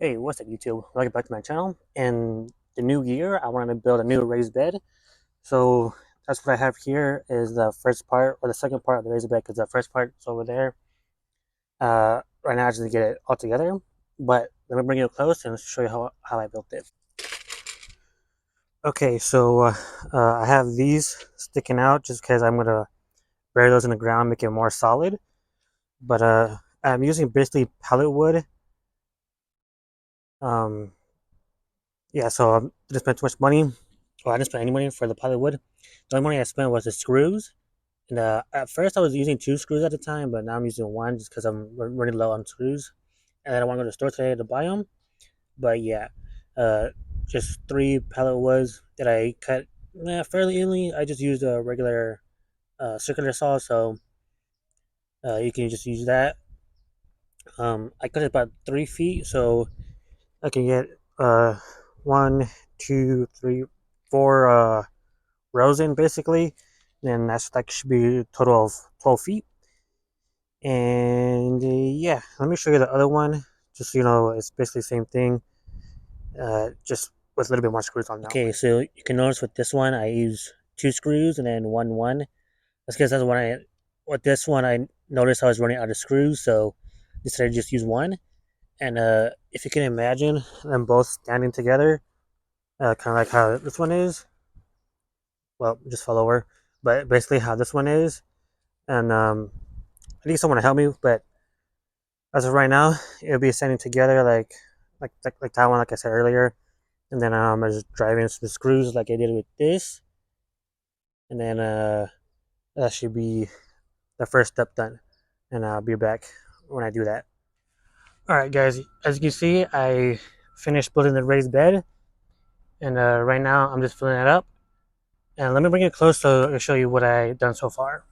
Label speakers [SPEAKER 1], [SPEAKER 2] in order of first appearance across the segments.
[SPEAKER 1] Hey, what's up, YouTube? Welcome back to my channel. In the new year, I wanted to build a new raised bed. So that's what I have here is the first part or the second part of the raised bed because the first part is over there. Right now, I just get it all together. But let me bring you close and show you how I built it. Okay, so I have these sticking out just because I'm going to bury those in the ground, make it more solid. But I'm using basically pallet wood. Um, yeah, so I didn't spend too much money. Well, I didn't spend any money for the pallet wood. The only money I spent was the screws. And at first, I was using two screws at a time, but now I'm using one just because I'm running low on screws. And I don't want to go to the store today to buy them. But yeah, uh, just three pallet woods that I cut fairly evenly. I just used a regular circular saw, so you can just use that. I cut it about 3 feet, so I can get one, two, three, four rows in basically. Then that's that should be a total of 12 feet. And yeah, let me show you the other one, just so you know it's basically the same thing, just with a little bit more screws on that. Okay, so you can notice with this one, I use two screws and then one. That's because that's when with this one, I noticed I was running out of screws, so decided to just use one. And if you can imagine them both standing together, kind of like how this one is, well, just fall over, but basically how this one is. And I need someone to help me, but as of right now, it'll be standing together like that one, like I said earlier. And then I just drive in some screws like I did with this, and then that should be the first step done. And I'll be back when I do that. All right, guys, as you can see, I finished building the raised bed, and right now I'm just filling it up. And let me bring it close so I can show you what I've done so far.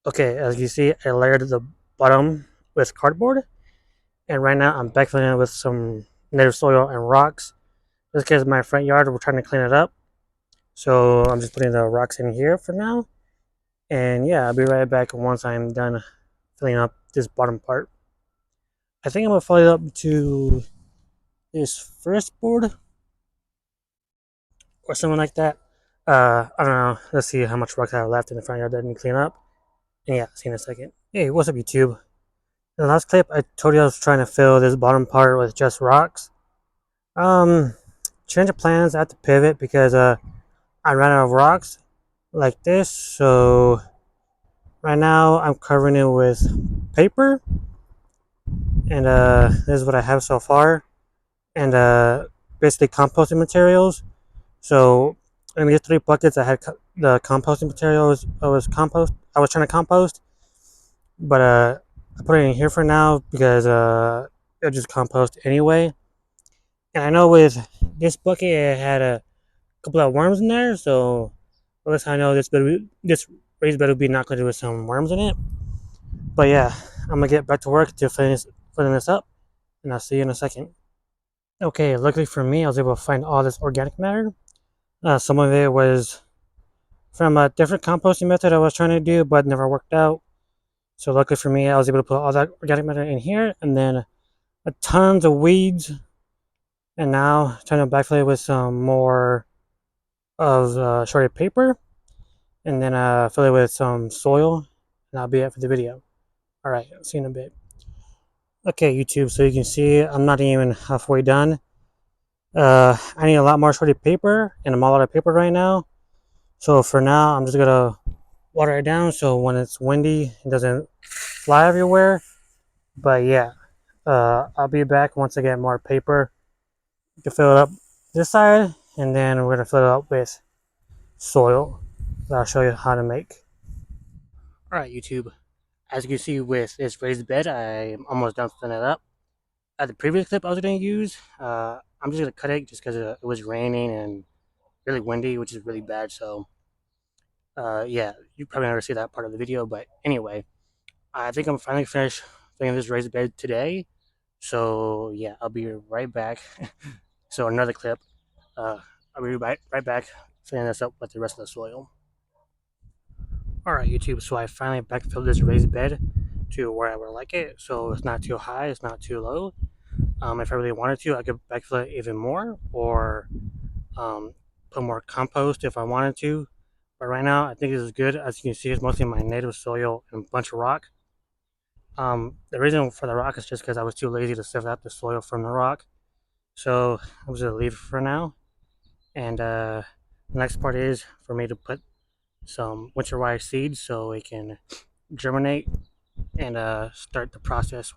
[SPEAKER 1] Okay, as you see, I layered the bottom with cardboard, and right now I'm backfilling it with some native soil and rocks. Just because my front yard, we're trying to clean it up, so I'm just putting the rocks in here for now. And yeah, I'll be right back once I'm done filling up this bottom part. I think I'm gonna fill it up to this first board or something like that. I don't know. Let's see how much rocks I have left in the front yard that I need to clean up. And yeah, see you in a second. Hey, what's up, YouTube? In the last clip, I told you I was trying to fill this bottom part with just rocks. Um, Change of plans. I had to pivot because I ran out of rocks like this. So right now I'm covering it with paper, and this is what I have so far. And basically composting materials. So in these three buckets, I had the composting materials. I was trying to compost, but I put it in here for now because it'll just compost anyway. And I know with this bucket, it had a couple of worms in there, so at least I know this raised bed will be inoculated with some worms in it. But yeah, I'm gonna get back to work to finish filling this up, and I'll see you in a second. Okay, luckily for me, I was able to find all this organic matter. Some of it was from a different composting method I was trying to do, but never worked out. So luckily for me, I was able to put all that organic matter in here, and then a tons of weeds. And now trying to backfill it with some more of shredded paper, and then fill it with some soil, and that'll be it for the video. All right, see you in a bit. Okay, YouTube, so you can see I'm not even halfway done. I need a lot more shredded paper, and I'm all out of paper right now. So for now, I'm just gonna water it down so when it's windy, it doesn't fly everywhere. But yeah, I'll be back once I get more paper to fill it up this side, and then we're gonna fill it up with soil that I'll show you how to make. All right, YouTube. As you can see with this raised bed, I'm almost done filling it up. At the previous clip I was going to use, I'm just going to cut it just because it was raining and really windy, which is really bad. So, yeah, you probably never see that part of the video. But anyway, I think I'm finally finished filling this raised bed today. So, yeah, I'll be right back. So, another clip. I'll be right back filling this up with the rest of the soil. Alright, YouTube, so I finally backfilled this raised bed to where I would like it. So it's not too high, it's not too low. If I really wanted to, I could backfill it even more, or um, put more compost if I wanted to. But right now, I think this is good. As you can see, it's mostly my native soil and a bunch of rock. The reason for the rock is just because I was too lazy to sift out the soil from the rock. So I'm just gonna leave it for now. And the next part is for me to put some winter rice seeds so it can germinate and start the process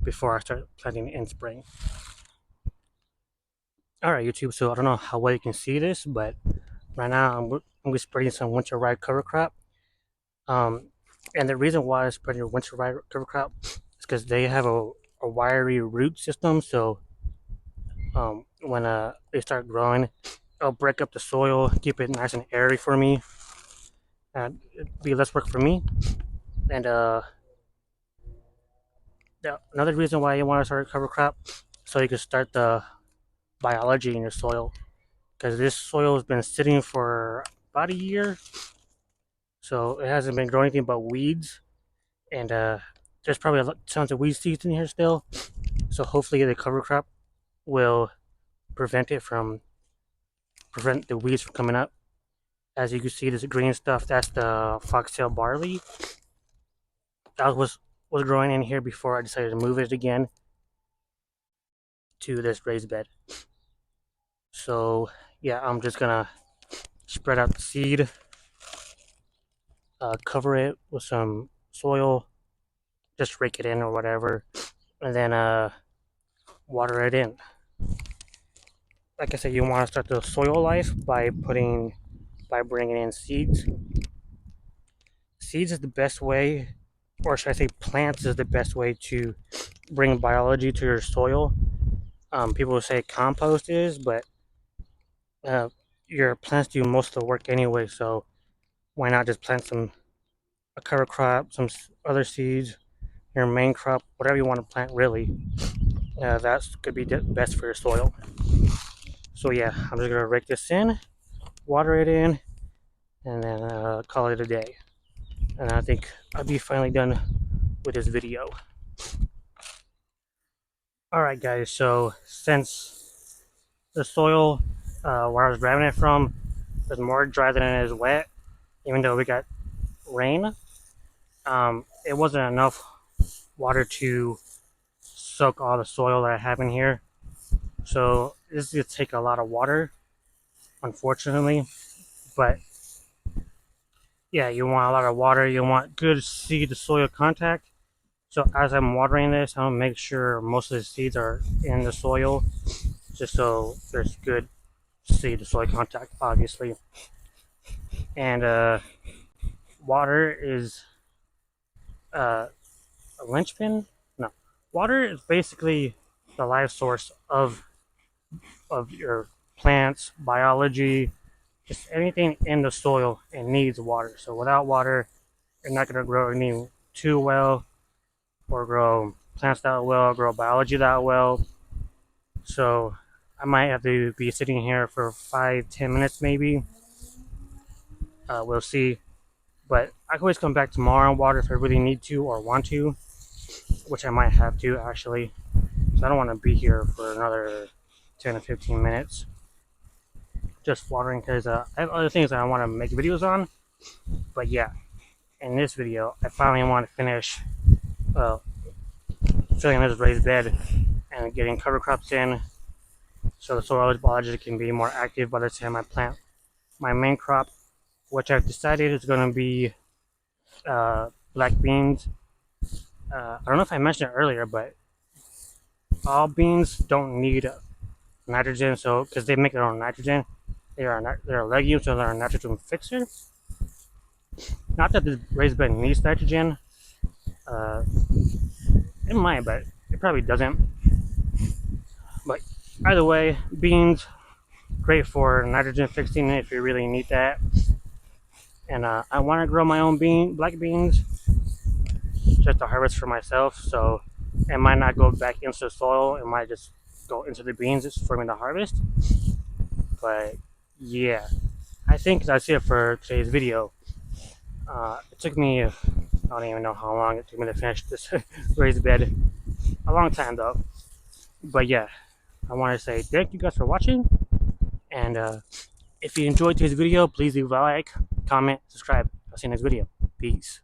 [SPEAKER 1] before I start planting in spring. All right, YouTube. So I don't know how well you can see this, but right now I'm spreading some winter rye cover crop. Um, and the reason why I'm spreading winter rye cover crop is because they have a wiry root system. So when they start growing, it'll break up the soil, keep it nice and airy for me, and it'd be less work for me. And another reason why you want to start a cover crop, so you can start the biology in your soil, because this soil has been sitting for about a year, so it hasn't been growing anything but weeds, and there's probably tons of weed seeds in here still. So hopefully the cover crop will prevent the weeds from coming up. As you can see, this green stuff, that's the foxtail barley. That was growing in here before I decided to move it again to this raised bed. So yeah, I'm just gonna spread out the seed, cover it with some soil, just rake it in or whatever, and then water it in. Like I said, you want to start the soil life by bringing in seeds. Seeds is the best way, or should I say, plants is the best way to bring biology to your soil. People will say compost is, but uh, your plants do most of the work anyway. So why not just plant a cover crop, some other seeds, your main crop, whatever you want to plant, really. That could be the best for your soil. So yeah, I'm just gonna rake this in, water it in, and then call it a day. And I think I'll be finally done with this video. Alright guys, so since the soil where I was grabbing it from is more dry than it is wet, even though we got rain, it wasn't enough water to soak all the soil that I have in here. So this is going to take a lot of water, unfortunately. But yeah, you want a lot of water. You want good seed to soil contact. So as I'm watering this, I'll make sure most of the seeds are in the soil, just so there's good seed to soil contact, obviously. And water is a linchpin. No, water is basically the life source of your plants, biology, just anything in the soil. It needs water. So without water, you're not going to grow any too well, or grow plants that well, grow biology that well. So I might have to be sitting here for 5-10 minutes maybe. We'll see. But I can always come back tomorrow and water if I really need to or want to, which I might have to actually. So I don't want to be here for another 10 to 15 minutes just watering, because I have other things that I want to make videos on. But yeah, in this video, I finally want to finish uh, filling this raised bed and getting cover crops in, so the soil biology can be more active by the time I plant my main crop, which I've decided is going to be black beans. I don't know if I mentioned it earlier, but all beans don't need nitrogen, so because they make their own nitrogen, they're a legume, so they're a nitrogen fixer. Not that the raised bed needs nitrogen. Uh, it might, but it probably doesn't. But either way, beans, great for nitrogen fixing if you really need that. And I want to grow my own black beans, just to harvest for myself. So it might not go back into the soil. It might just go into the beans for me to harvest. But yeah, I think that's it for today's video. It took me I don't even know how long it took me to finish this raised bed. A long time though. But yeah, I want to say thank you guys for watching. And if you enjoyed today's video, please leave a like, comment, subscribe. I'll see you next video. Peace.